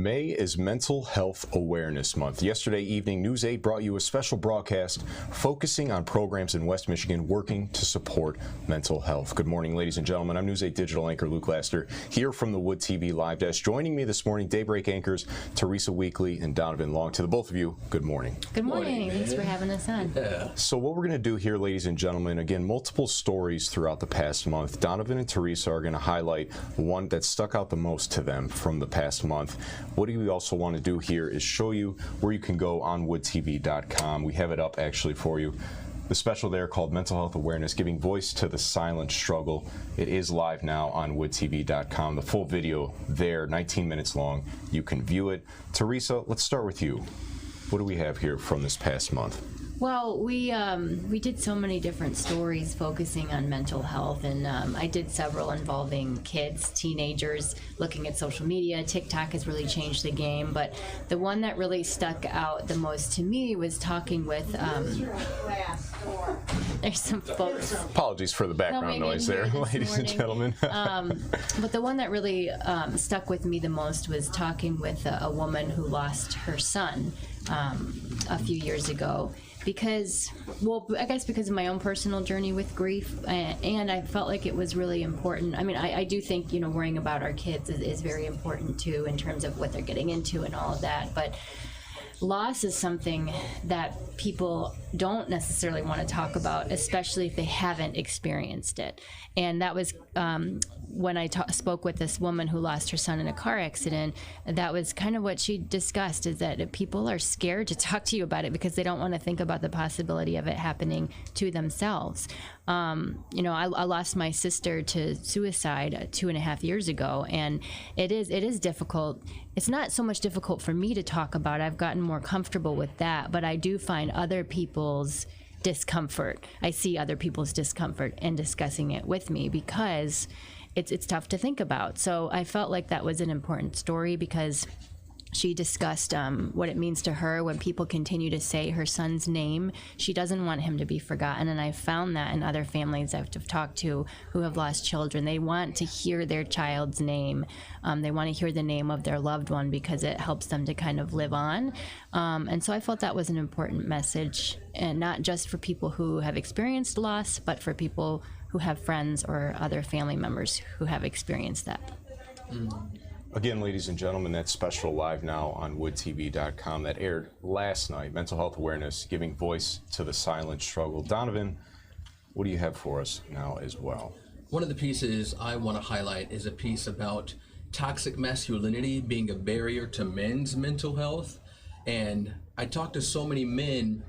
May is Mental Health Awareness Month. Yesterday evening, News 8 brought you a special broadcast focusing on programs in West Michigan working to support mental health. Good morning, ladies and gentlemen. I'm News 8 digital anchor Luke Laster here from the Wood TV live desk. Joining me this morning, Daybreak anchors Teresa Weekly and Donovan Long. To the both of you, good morning. Good morning. Thanks for having us on. Yeah. So what we're going to do here, ladies and gentlemen, again, multiple stories throughout the past month. Donovan and Teresa are going to highlight one that stuck out the most to them from the past month. What we also want to do here is show you where you can go on woodtv.com. We have it up actually for you. The special there called Mental Health Awareness, Giving Voice to the Silent Struggle. It is live now on woodtv.com. The full video there, 19 minutes long. You can view it. Teresa, let's start with you. What do we have here from this past month? Well, we did so many different stories focusing on mental health, and I did several involving kids, teenagers, looking at social media. TikTok has really changed the game, but the one that really stuck out the most to me was talking with, there's some folks. Apologies for the background noise there, ladies and gentlemen. But the one that really stuck with me the most was talking with a woman who lost her son a few years ago. Because, well, I guess because of my own personal journey with grief, and I felt like it was really important. I mean, I do think, you know, worrying about our kids is very important too, in terms of what they're getting into and all of that. But loss is something that people don't necessarily want to talk about, especially if they haven't experienced it. And that was when I spoke with this woman who lost her son in a car accident. That was kind of what she discussed, is that people are scared to talk to you about it because they don't want to think about the possibility of it happening to themselves. You know, I lost my sister to suicide 2.5 years ago, and it is difficult. It's not so much difficult for me to talk about. I've gotten more comfortable with that, but I do find other people's discomfort. I see other people's discomfort in discussing it with me because it's tough to think about. So I felt like that was an important story because she discussed what it means to her when people continue to say her son's name. She doesn't want him to be forgotten, and I found that in other families I've talked to who have lost children. They want to hear their child's name. They want to hear the name of their loved one because it helps them to kind of live on. And so I felt that was an important message, and not just for people who have experienced loss, but for people who have friends or other family members who have experienced that. Again, ladies and gentlemen, that's special live now on woodtv.com. That aired last night. Mental Health Awareness, Giving Voice to the Silent Struggle. Donovan, what do you have for us now as well? One of the pieces I want to highlight is a piece about toxic masculinity being a barrier to men's mental health. And I talked to so many men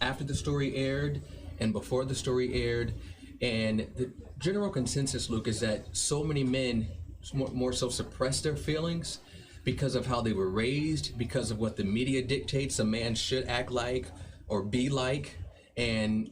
after the story aired and before the story aired. And the general consensus, Luke, is that so many men more so suppress their feelings because of how they were raised, because of what the media dictates a man should act like or be like. And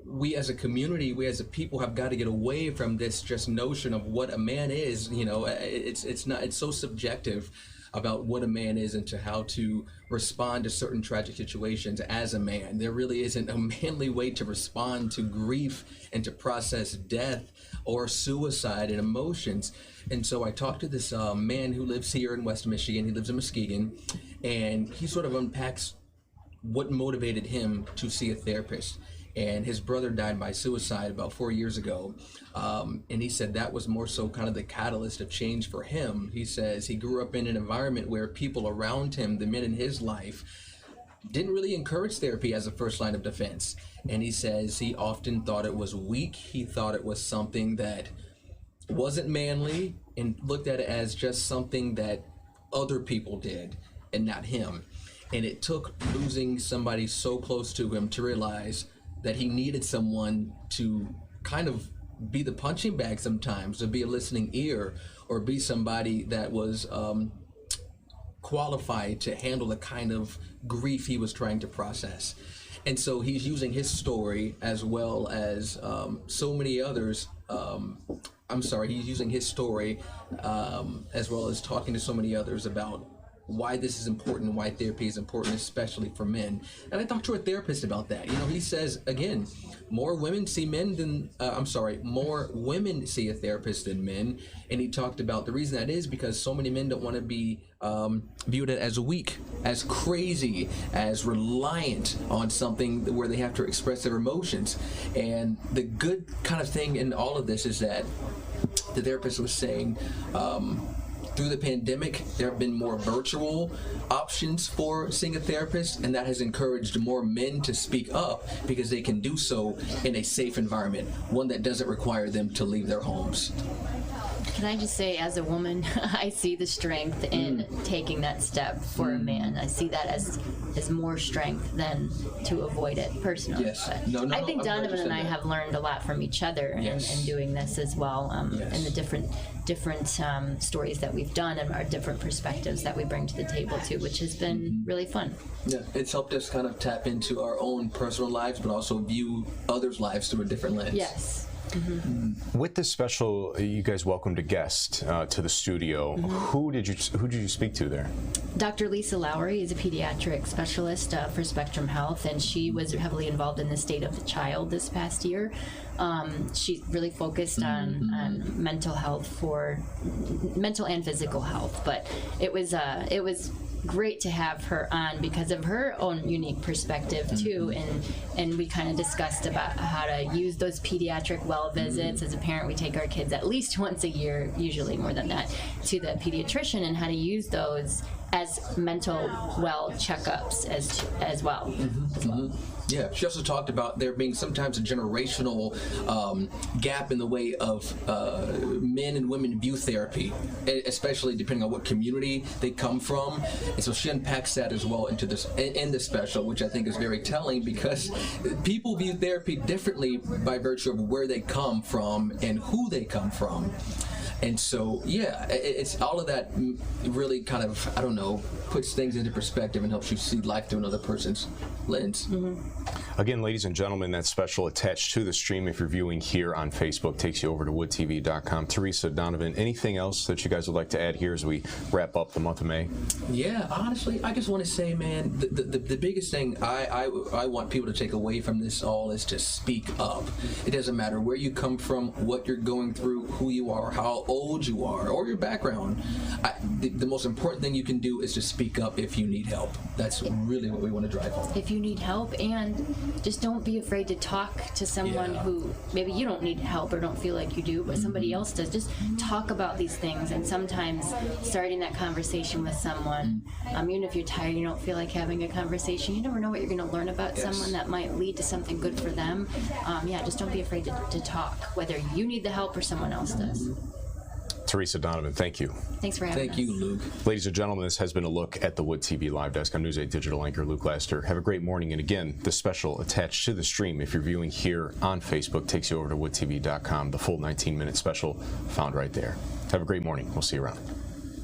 we as a community, we as a people have got to get away from this just notion of what a man is. You know, it's so subjective about what a man is and to how to respond to certain tragic situations as a man. There really isn't a manly way to respond to grief and to process death or suicide and emotions. And so I talked to this man who lives here in West Michigan. He lives in Muskegon, and he sort of unpacks what motivated him to see a therapist. And his brother died by suicide about 4 years ago. And he said that was more so kind of the catalyst of change for him. He says he grew up in an environment where people around him, the men in his life, didn't really encourage therapy as a first line of defense. And he says he often thought it was weak. He thought it was something that wasn't manly and looked at it as just something that other people did and not him. And it took losing somebody so close to him to realize that he needed someone to kind of be the punching bag sometimes, to be a listening ear, or be somebody that was qualified to handle the kind of grief he was trying to process. And so he's using his story as well as so many others. He's using his story as well as talking to so many others about why this is important, why therapy is important, especially for men. And I talked to a therapist about that. You know, he says, again, more women see more women see a therapist than men. And he talked about the reason that is because so many men don't want to be viewed as weak, as crazy, as reliant on something where they have to express their emotions. And the good kind of thing in all of this is that the therapist was saying, through the pandemic, there have been more virtual options for seeing a therapist, and that has encouraged more men to speak up because they can do so in a safe environment, one that doesn't require them to leave their homes. Can I just say, as a woman, I see the strength in taking that step for a man. I see that as more strength than to avoid it personally. Yes. But I think Donovan and I have learned a lot from each other in doing this as well, and the different stories that we've done and our different perspectives that we bring to the table too, which has been really fun. Yeah, it's helped us kind of tap into our own personal lives, but also view others' lives through a different lens. Yes. With this special, you guys welcomed a guest to the studio. Who did you speak to there? Dr. Lisa Lowry is a pediatric specialist for Spectrum Health, and she was heavily involved in the state of the child this past year. She really focused on mental health, for mental and physical health, but it was great to have her on because of her own unique perspective too, and we kind of discussed about how to use those pediatric well visits. As a parent, we take our kids at least once a year, usually more than that, to the pediatrician, and how to use those as mental well checkups as well. Yeah, she also talked about there being sometimes a generational gap in the way of men and women view therapy, especially depending on what community they come from. And so she unpacks that as well into this in this special, which I think is very telling because people view therapy differently by virtue of where they come from and who they come from. And so, yeah, it's all of that really kind of, I don't know, puts things into perspective and helps you see life through another person's lens. Again, ladies and gentlemen, that special attached to the stream, if you're viewing here on Facebook, takes you over to woodtv.com. Teresa, Donovan, anything else that you guys would like to add here as we wrap up the month of May? Yeah, honestly, I just want to say, man, the biggest thing I want people to take away from this all is to speak up. It doesn't matter where you come from, what you're going through, who you are, how old you are, or your background. The most important thing you can do is to speak up if you need help. That's really what we want to drive home. If you need help, and just don't be afraid to talk to someone who maybe you don't need help or don't feel like you do, but somebody else does. Just talk about these things, and sometimes starting that conversation with someone, even if you're tired, you don't feel like having a conversation, you never know what you're going to learn about someone that might lead to something good for them. Just don't be afraid to talk, whether you need the help or someone else does. Teresa, Donovan, thank you. Thanks for having us. Thank you, Luke. Ladies and gentlemen, this has been a look at the Wood TV Live Desk. I'm News 8 digital anchor Luke Laster. Have a great morning. And again, the special attached to the stream, if you're viewing here on Facebook, takes you over to woodtv.com. The full 19-minute special found right there. Have a great morning. We'll see you around.